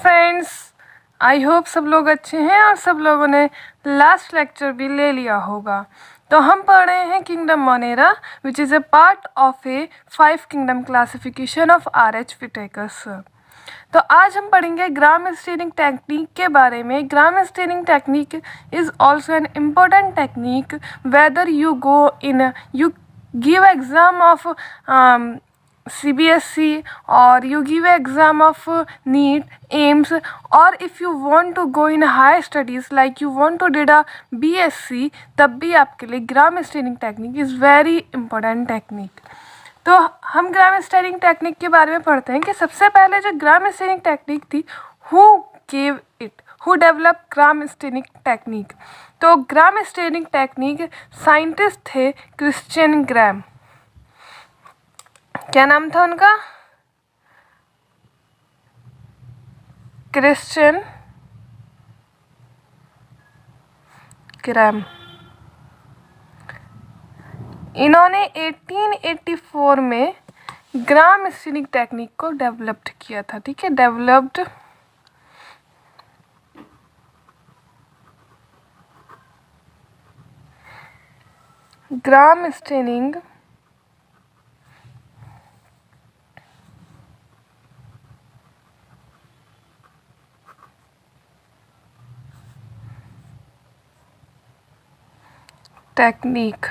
Friends, I hope सब लोग अच्छे हैं और सब लोगों ने लास्ट लेक्चर भी ले लिया होगा। तो हम पढ़ रहे हैं kingdom Monera which is a part of A 5 kingdom classification of RH Whittaker's. तो आज हम पढ़ेंगे ग्राम स्टेनिंग टेक्निक के बारे में। Gram staining technique is also an important technique whether you go in you give exam of CBSE or you give exam of NEET, AIMS, or if you want to go in higher studies like you want to did a BSc, तब भी आपके लिए gram staining technique is very important technique. तो हम ग्राम staining technique के बारे में पढ़ते हैं कि सबसे पहले जो ग्राम स्टेनिंग टेक्निक थी, who gave it, who develop gram staining technique. तो ग्राम स्टेनिंग टेक्निक साइंटिस्ट थे क्रिश्चियन ग्राम। क्या नाम था उनका? क्रिश्चियन ग्राम। इन्होंने 1884 में ग्राम स्टेनिंग टेक्निक को डेवलप्ड किया था। ठीक है, डेवलप्ड ग्राम स्टेनिंग टेक्निक।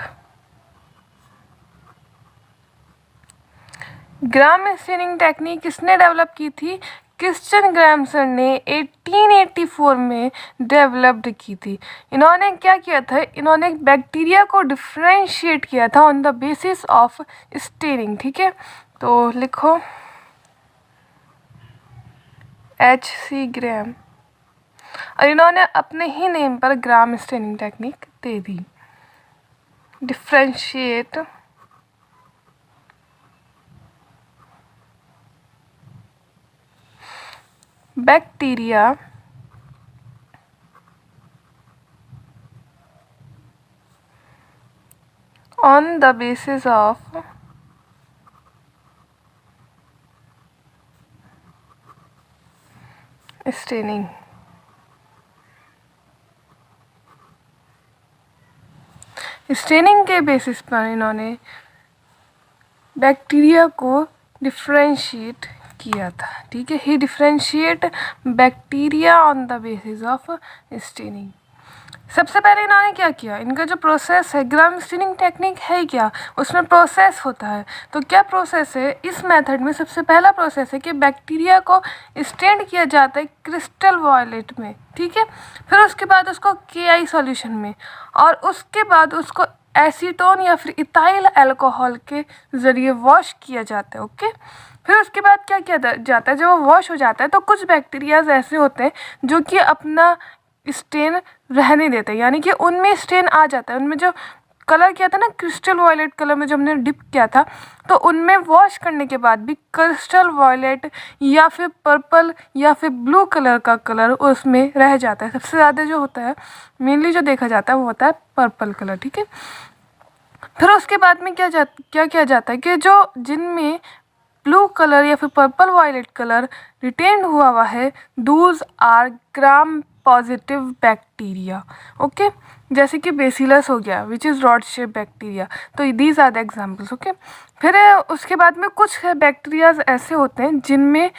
ग्राम स्टेनिंग टेक्निक किसने डेवलप की थी? क्रिश्चियन ग्राम सर ने 1884 में डेवलप्ड की थी। इन्होंने क्या किया था? इन्होंने बैक्टीरिया को डिफ्रेंशिएट किया था on the basis of staining. ठीक है, तो लिखो HC ग्राम, और इन्होंने अपने ही नेम पर ग्राम स्टेनिंग टेक्निक दे दी। Differentiate bacteria on the basis of staining। Staining के बेसिस पर इन्होंने बैक्टीरिया को डिफ्रेंशिएट किया था। ठीक है, he differentiate bacteria on the basis of staining. सबसे पहले इन्होंने क्या किया? इनका जो प्रोसेस है, ग्राम स्टेनिंग टेक्निक है क्या, उसमें प्रोसेस होता है। तो क्या प्रोसेस है इस मेथड में? सबसे पहला प्रोसेस है कि बैक्टीरिया को स्टेन किया जाता है क्रिस्टल वॉयलेट में। ठीक है, फिर उसके बाद उसको KI सॉल्यूशन में, और उसके बाद उसको एसीटोन या फिर इथाइल अल्कोहल के ज़रिए वॉश किया जाता है। ओके, फिर उसके बाद क्या किया जाता है? जब वो वॉश हो जाता है तो कुछ बैक्टीरियाज ऐसे होते हैं जो कि अपना स्टेन रहने देते हैं, यानी कि उनमें स्टेन आ जाता है। उनमें जो कलर किया था ना, क्रिस्टल वॉयलेट कलर में जो हमने डिप किया था, तो उनमें वॉश करने के बाद भी क्रिस्टल वॉयलेट या फिर पर्पल या फिर ब्लू कलर का कलर उसमें रह जाता है। सबसे ज़्यादा जो होता है, मेनली जो देखा जाता है, वो होता है पर्पल कलर। ठीक है, फिर उसके बाद में क्या किया जाता है कि जो जिनमें ब्लू कलर या फिर पर्पल वॉयलेट कलर रिटेन हुआ है, those are gram positive bacteria. Okay, जैसे कि बेसिलस हो गया which is rod shape bacteria. तो these are the examples. Okay, फिर उसके बाद में कुछ बैक्टीरियाज ऐसे होते हैं जिनमें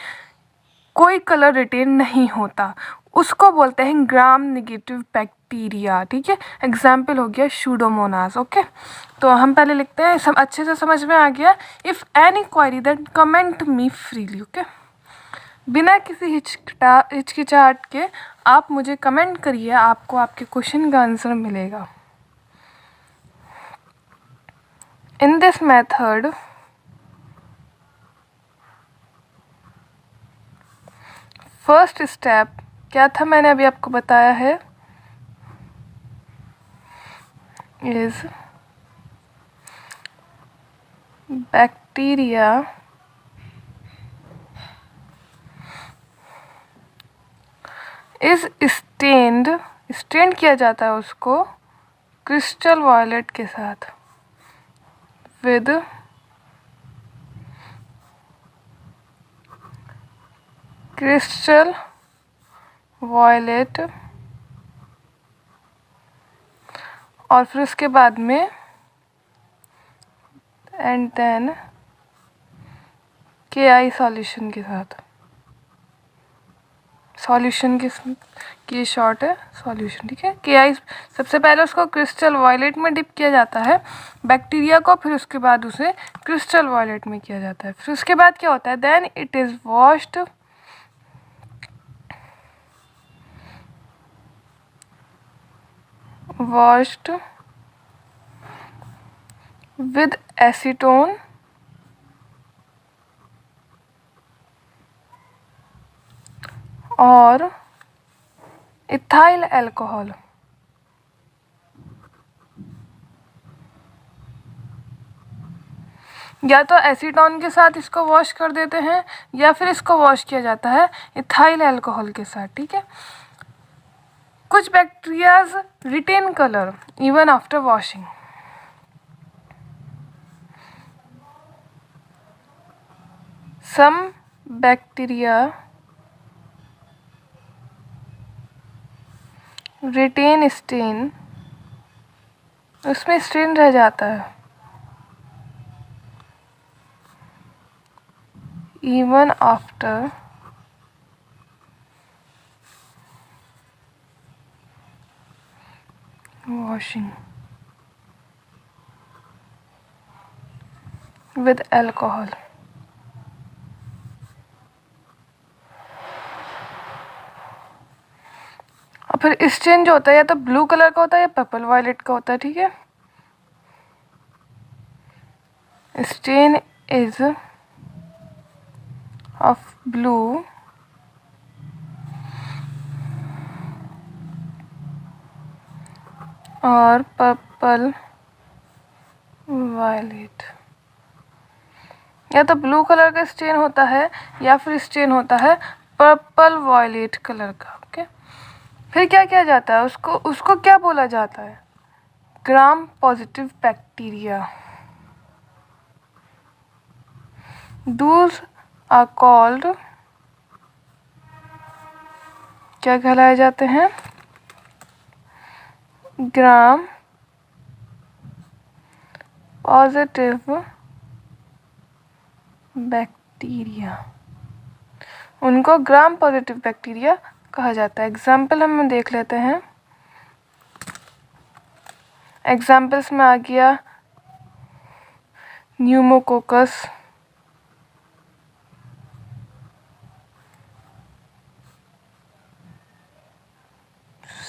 कोई कलर रिटेन नहीं होता, उसको बोलते हैं ग्राम नेगेटिव बैक्टीरिया। ठीक है, एग्जाम्पल हो गया शूडोमोनास। ओके, तो हम पहले लिखते हैं, सब अच्छे से समझ में आ गया। If any query then comment me freely. Okay, बिना किसी हिचकिचाहट के आप मुझे कमेंट करिए, आपको आपके क्वेश्चन का आंसर मिलेगा। In this method first step क्या था, मैंने अभी आपको बताया है, इज बैक्टीरिया इज स्टेन्ड किया जाता है उसको क्रिस्टल वॉयलेट के साथ विद crystal वॉयलेट, और फिर उसके बाद में एंड देन KI सॉल्यूशन के साथ, सॉल्यूशन की शॉर्ट है सॉल्यूशन, ठीक है। KI सबसे पहले उसको क्रिस्टल वॉयलेट में डिप किया जाता है बैक्टीरिया को, फिर उसके बाद उसे क्रिस्टल वॉयलेट में किया जाता है। फिर उसके बाद क्या होता है, then it is washed with acetone और इथाइल अल्कोहल, या तो एसीटोन के साथ इसको वॉश कर देते हैं या फिर इसको वॉश किया जाता है इथाइल अल्कोहल के साथ, ठीक है। कुछ bacterias retain colour even after washing. Some bacteria retain stain, उसमें स्टेन रह जाता है even after washing with alcohol. और फिर स्टेन जो होता है या तो ब्लू कलर का होता है या पर्पल वायलेट का होता है, ठीक है। स्टेन इज ऑफ ब्लू और पर्पल वायलेट, या तो ब्लू कलर का स्टेन होता है या फिर स्टेन होता है पर्पल वायलेट कलर का, ओके। फिर क्या किया जाता है, उसको क्या बोला जाता है, gram positive bacteria. Those are called, क्या कहलाए जाते हैं, ग्राम पॉजिटिव बैक्टीरिया। उनको ग्राम पॉजिटिव बैक्टीरिया कहा जाता है। एग्जाम्पल हम देख लेते हैं। एग्जाम्पल्स में आ गया न्यूमोकोकस,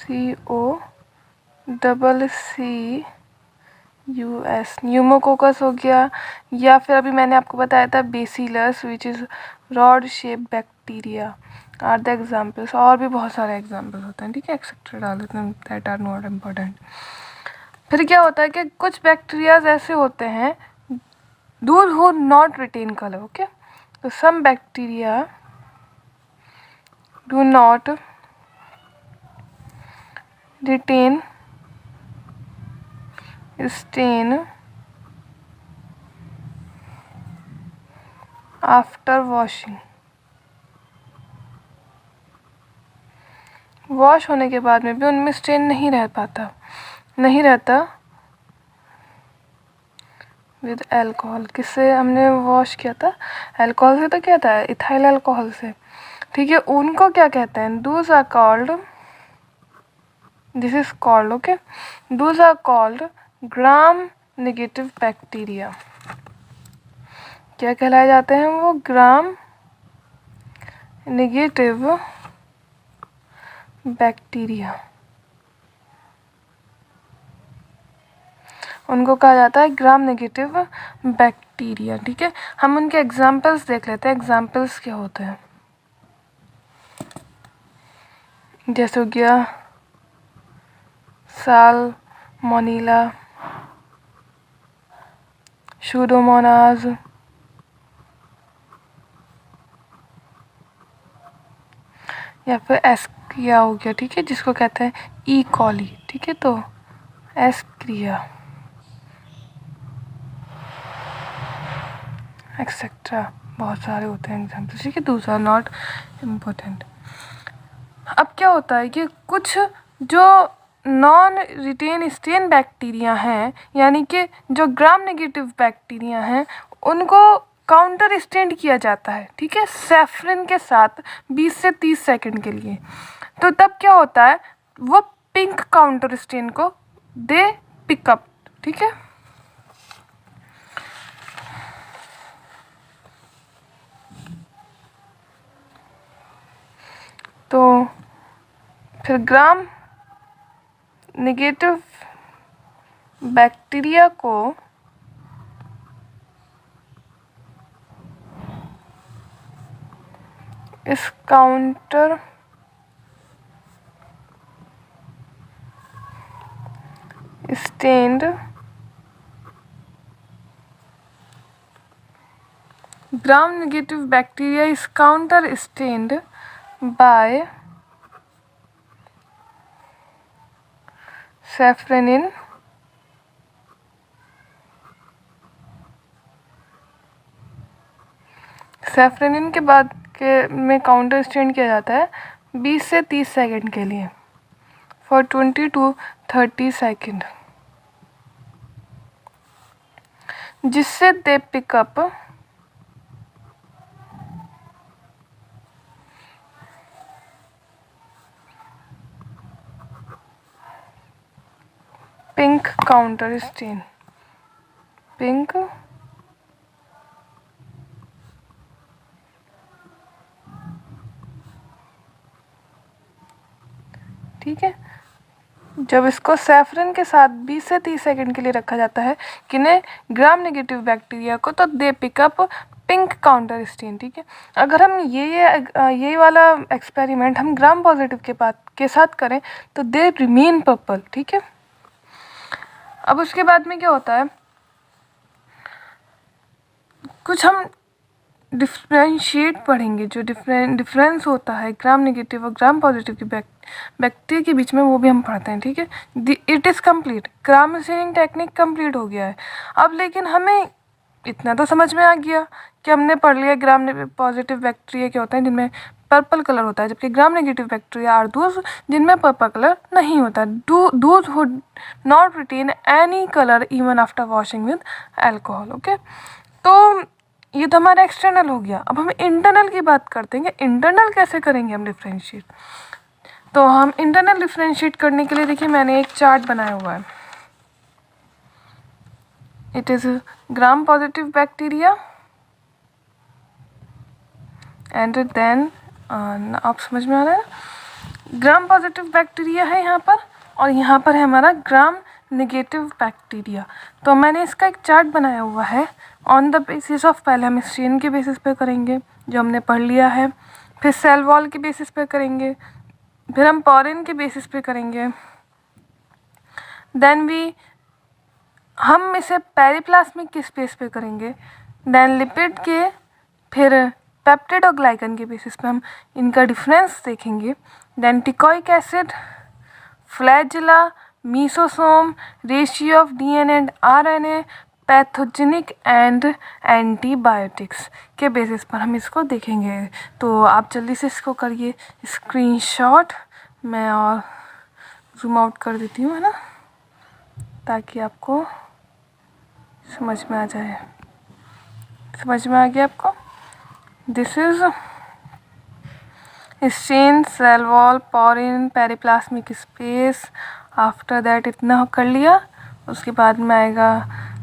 COCCUS, न्यूमोकोकस हो गया, या फिर अभी मैंने आपको बताया था bacillus which is rod shape bacteria are the examples. और भी बहुत सारे एग्जाम्पल होते हैं, ठीक है, एक्सेट्रा डाल देते हैं, दैट आर नॉट इम्पोर्टेंट। फिर क्या होता है कि कुछ बैक्टीरियाज ऐसे होते हैं those who not retain colour, okay. तो some bacteria do not retain stain after washing. Wash होने के बाद में भी उनमें स्टेन नहीं रहता विद अल्कोहल। किससे हमने वॉश किया था, अल्कोहल से तो किया था, इथाइल अल्कोहल से, ठीक है। उनको क्या कहते हैं, those are called, this is called, okay, those are called gram negative bacteria. क्या कहलाए जाते हैं वो, ग्राम नेगेटिव बैक्टीरिया। उनको कहा जाता है ग्राम नेगेटिव बैक्टीरिया, ठीक है। हम उनके एग्जाम्पल्स देख लेते हैं, एग्जाम्पल्स क्या होते हैं। जैसे हो गया साल्मोनेला, सूडोमोनास, या फिर एस्क्रिया हो गया, ठीक है, जिसको कहते हैं ई कॉली, ठीक है। तो एस्क्रिया एक्सेट्रा बहुत सारे होते हैं एग्जाम्पल, ठीक है, दूसरा नॉट इम्पोर्टेंट। अब क्या होता है कि कुछ जो नॉन रिटेन स्टेन बैक्टीरिया हैं, यानी कि जो ग्राम नेगेटिव बैक्टीरिया हैं, उनको काउंटर स्टेन किया जाता है, ठीक है, सेफ्रिन के साथ 20 से 30 सेकंड के लिए। तो तब क्या होता है, वो पिंक काउंटर स्टेन को दे पिकअप, ठीक है। तो फिर ग्राम नेगेटिव बैक्टीरिया को इस counter stained gram negative bacteria is counter stained by safranin safranin के बाद के में काउंटर स्टेन किया जाता है 20 से 30 सेकंड के लिए, फॉर 20 to 30 सेकंड, जिससे they pick up pink counter stand, pink ठीक है। जब इसको सैफरन के साथ 20 से 30 सेकंड के लिए रखा जाता है किन्हें, ग्राम नेगेटिव बैक्टीरिया को, तो they pick up pink counter stand, ठीक है। अगर हम ये वाला एक्सपेरिमेंट हम ग्राम पॉजिटिव के साथ करें तो दे रिमेन पर्पल, ठीक है। अब उसके बाद में क्या होता है, कुछ हम डिफ्रेंशिएट पढ़ेंगे, जो डिफरेंस होता है ग्राम नेगेटिव और ग्राम पॉजिटिव की बैक्टीरिया के बीच में, वो भी हम पढ़ते हैं, ठीक है। It is complete, gram staining technique complete हो गया है। अब लेकिन हमें इतना तो समझ में आ गया कि हमने पढ़ लिया ग्राम पॉजिटिव बैक्टीरिया क्या होता है जिनमें पर्पल कलर होता है, जबकि gram negative bacteria are those जिनमें पर्पल कलर नहीं होता, those who not retain any colour even after washing with alcohol, okay. तो ये तो हमारा एक्सटर्नल हो गया। अब हम इंटरनल की बात करते हैं, इंटरनल कैसे करेंगे हम डिफ्रेंशिएट। तो हम इंटरनल डिफ्रेंशिएट करने के लिए देखिए मैंने एक चार्ट बनाया हुआ है। It is gram positive bacteria and then आप समझ में आ रहा है, ग्राम पॉजिटिव बैक्टीरिया है यहाँ पर, और यहाँ पर है हमारा ग्राम नेगेटिव बैक्टीरिया। तो मैंने इसका एक चार्ट बनाया हुआ है ऑन द बेसिस ऑफ, पहले हम स्ट्रेन के बेसिस पे करेंगे जो हमने पढ़ लिया है, फिर सेल वॉल के बेसिस पे करेंगे, फिर हम पोरिन के बेसिस पे करेंगे, देन हम इसे पेरिप्लाज्मिक के स्पेस पे करेंगे, देन लिपिड के, फिर पेप्टिड और ग्लाइकन के बेसिस पे हम इनका डिफरेंस देखेंगे, then teichoic acid, flagella, mesosome, ratio of DNA and RNA, pathogenic and antibiotics के बेसिस पर हम इसको देखेंगे। तो आप जल्दी से इसको करिए स्क्रीनशॉट, मैं और जूम आउट कर देती हूँ, है ना, ताकि आपको समझ में आ जाए। समझ में आ गया आपको? This is stain, cell wall, porin, periplasmic space. After that इतना कर लिया, उसके बाद में आएगा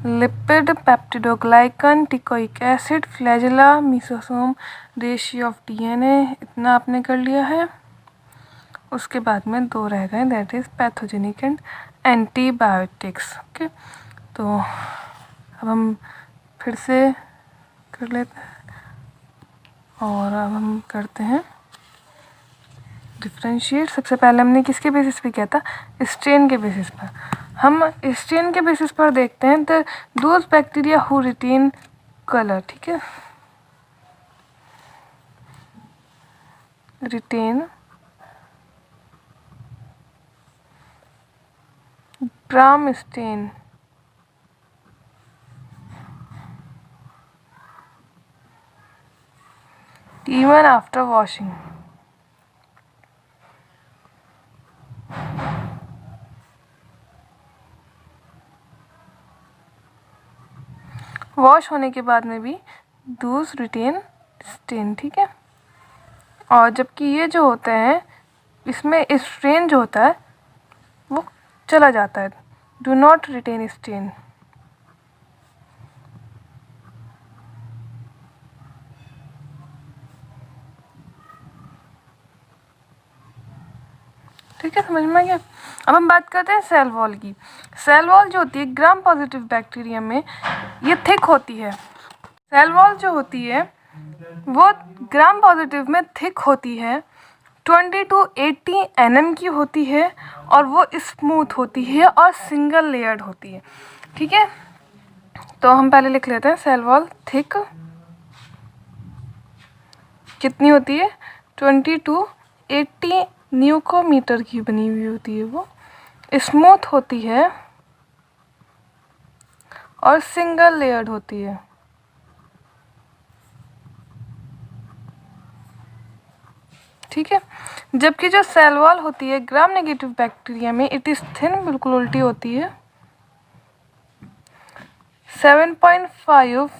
lipid, peptidoglycan, teichoic acid, flagella, mesosome, ratio of DNA, इतना आपने कर लिया है। उसके बाद में दो रह गए, that is pathogenic and antibiotics, okay. तो अब हम फिर से कर लेते हैं, और अब हम करते हैं डिफ्रेंशिएट। सबसे पहले हमने किसके बेसिस पे किया था, स्ट्रेन के बेसिस पर। हम स्ट्रेन के बेसिस पर देखते हैं तो those bacteria who retain colour, ठीक है, retain gram stain even after washing, wash होने के बाद में भी दूस रिटेन स्टेन, ठीक है। और जबकि ये जो होते हैं इसमें स्ट्रेन जो होता है वो चला जाता है, डू नॉट रिटेन स्टेन। ठीक है, समझ में आ गया। अब हम बात करते हैं सेल वॉल की। सेल वॉल जो होती है ग्राम पॉजिटिव बैक्टीरिया में ये थिक होती है। सेल वॉल जो होती है वो ग्राम पॉजिटिव में थिक होती है, 20 to 80 nm की होती है और वो स्मूथ होती है और सिंगल लेयर्ड होती है, ठीक है। तो हम पहले लिख लेते हैं सेल वॉल थिक कितनी होती है, 20 to 80 न्यूकोमीटर की बनी हुई होती है, वो स्मूथ होती है और सिंगल लेयर्ड होती है। ठीक है, जबकि जो सेल वॉल होती है ग्राम नेगेटिव बैक्टीरिया में इट इज थिन, बिल्कुल उल्टी होती है, 7.5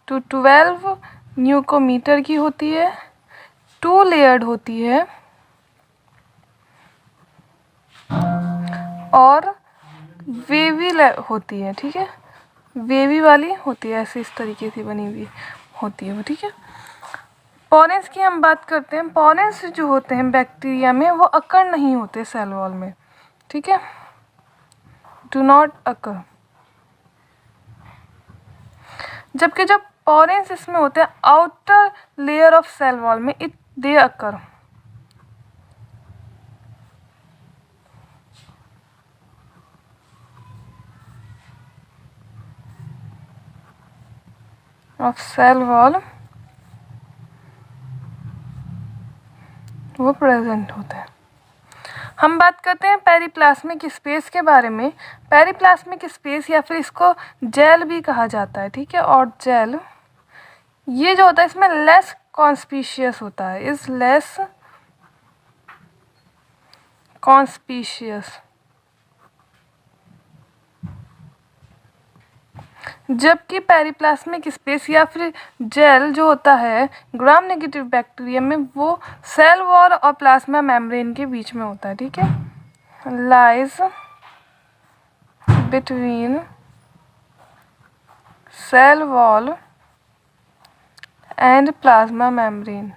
to 12 न्यूकोमीटर की होती है, 2 लेयर्ड होती है और वेवी होती है, ठीक है, वेवी वाली होती है, ऐसे इस तरीके से बनी हुई होती है वो, ठीक है। पोरेंस की हम बात करते हैं। पोरेंस जो होते हैं बैक्टीरिया में वो अकर नहीं होते सेल वॉल में, ठीक है, डू नॉट अकर। जबकि जब पोरेंस इसमें होते हैं outer layer of cell wall में, it they occur. Of cell wall वो प्रेजेंट होते हैं। हम बात करते हैं पेरिप्लाज्मिक स्पेस के बारे में। पेरिप्लाज्मिक स्पेस या फिर इसको जेल भी कहा जाता है, ठीक है, और जेल ये जो होता है इसमें लेस कॉन्स्पिशियस होता है, इज लेस कॉन्स्पिशियस। जबकि पेरिप्लाज्मिक स्पेस या फिर जेल जो होता है ग्राम नेगेटिव बैक्टीरिया में वो सेल वॉल और प्लाज्मा मेम्ब्रेन के बीच में होता है, ठीक है, lies between cell wall and plasma membrane.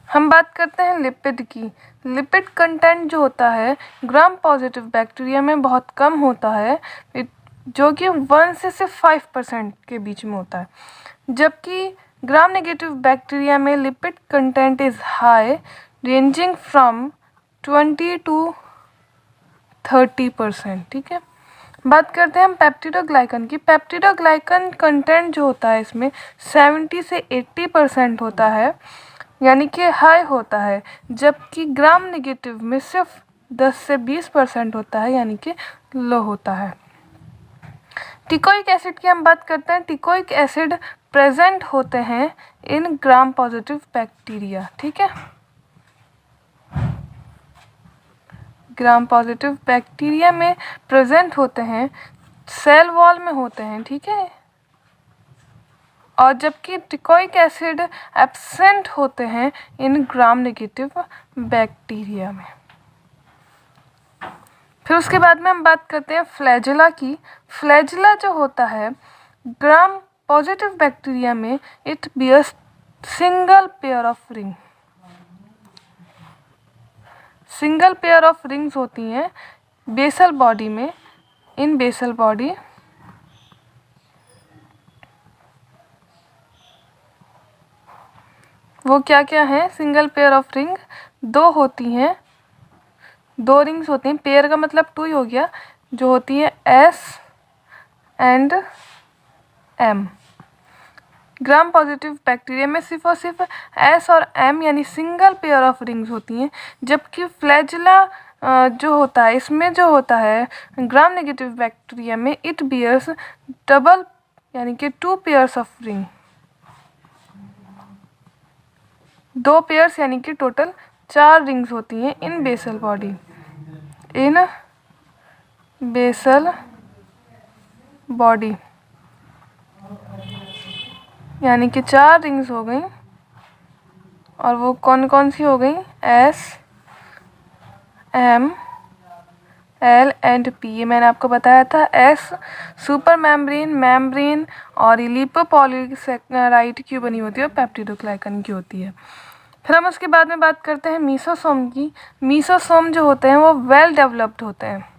हम बात करते हैं लिपिड की। लिपिड कंटेंट जो होता है ग्राम पॉजिटिव बैक्टीरिया में बहुत कम होता है, जो कि 1 से सिर्फ 5% के बीच में होता है, जबकि ग्राम नेगेटिव बैक्टीरिया में lipid content is high, ranging from 20 to 30%, ठीक है। बात करते हैं हम पेप्टिडोग्लाइकन की। पेप्टिडोग्लाइकन कंटेंट जो होता है इसमें 70 से 80% होता है, यानी कि हाई होता है, जबकि ग्राम नेगेटिव में सिर्फ 10 से 20% होता है, यानी कि लो होता है। टिकोइक एसिड की हम बात करते हैं। टिकोइक एसिड प्रेजेंट होते हैं इन ग्राम पॉजिटिव बैक्टीरिया, ठीक है, ग्राम पॉजिटिव बैक्टीरिया में प्रेजेंट होते हैं, सेल वॉल में होते हैं, ठीक है, और जबकि टिकोइक एसिड एब्सेंट होते हैं इन ग्राम नेगेटिव बैक्टीरिया में। फिर उसके बाद में हम बात करते हैं फ्लैजेला की। फ्लैजेला जो होता है ग्राम पॉजिटिव बैक्टीरिया में it bears single pair of ring. Single pair of rings होती हैं बेसल बॉडी में, इन बेसल बॉडी, वो क्या क्या है, सिंगल पेयर ऑफ रिंग 2 होती हैं, 2 रिंग्स होती हैं, पेयर का मतलब 2 ही हो गया, जो होती है S and M। Gram positive bacteria में सिर्फ और सिर्फ S और M यानी सिंगल पेयर ऑफ रिंग्स होती हैं, जबकि फ्लैजेला जो होता है इसमें जो होता है ग्राम नेगेटिव बैक्टीरिया में इट बियर्स डबल यानी कि 2 पेयर्स ऑफ रिंग, 2 पेयर्स यानी कि टोटल 4 रिंग्स होती हैं इन बेसल बॉडी, इन बेसल बॉडी, यानी कि 4 रिंग्स हो गई। और वो कौन कौन सी हो गई? S, M, L and P। ये मैंने आपको बताया था। S सुपर मेम्ब्रेन, मेम्ब्रेन और लिपोपॉलीसेकेराइड की बनी होती है और पेप्टिडोग्लाइकन की होती है। फिर हम उसके बाद में बात करते हैं मीसोसोम की। मीसोसोम जो होते हैं वो वेल डेवलप्ड होते हैं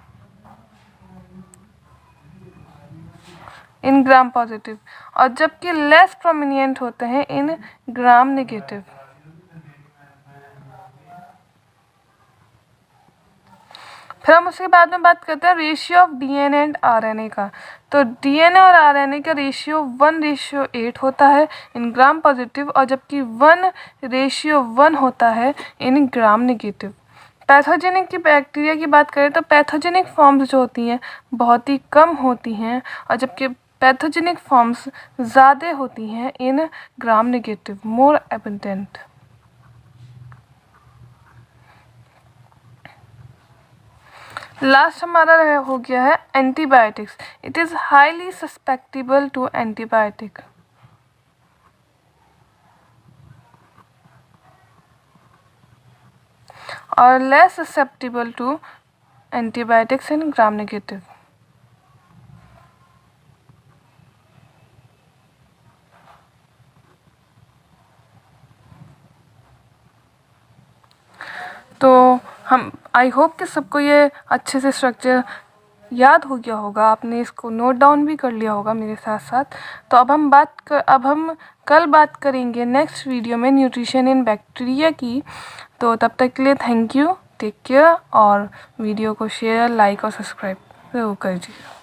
इन ग्राम पॉजिटिव, और जबकि लेस प्रोमिनेंट होते हैं इन ग्राम नेगेटिव। फिर हम उसके बाद में बात करते हैं ratio of DNA and RNA का। तो डीएनए और आरएनए का रेशियो 1:8 होता है इन ग्राम पॉजिटिव, और जबकि 1:1 होता है इन ग्राम नेगेटिव। पैथोजेनिक की बैक्टीरिया की बात करें तो पैथोजेनिक फॉर्म्स जो होती हैं बहुत ही कम होती हैं, और जबकि पैथोजेनिक फॉर्म्स ज़्यादा होती हैं in gram negative, more abundant. Last हमारा हो गया है antibiotics. It is highly susceptible to antibiotic. और less susceptible to antibiotics in gram negative. तो हम आई होप कि सबको ये अच्छे से स्ट्रक्चर याद हो गया होगा, आपने इसको नोट डाउन भी कर लिया होगा मेरे साथ साथ। तो अब हम कल बात करेंगे नेक्स्ट वीडियो में न्यूट्रिशन इन बैक्टीरिया की। तो तब तक के लिए थैंक यू, टेक केयर, और वीडियो को शेयर, लाइक और सब्सक्राइब ज़रूर कर दीजिए।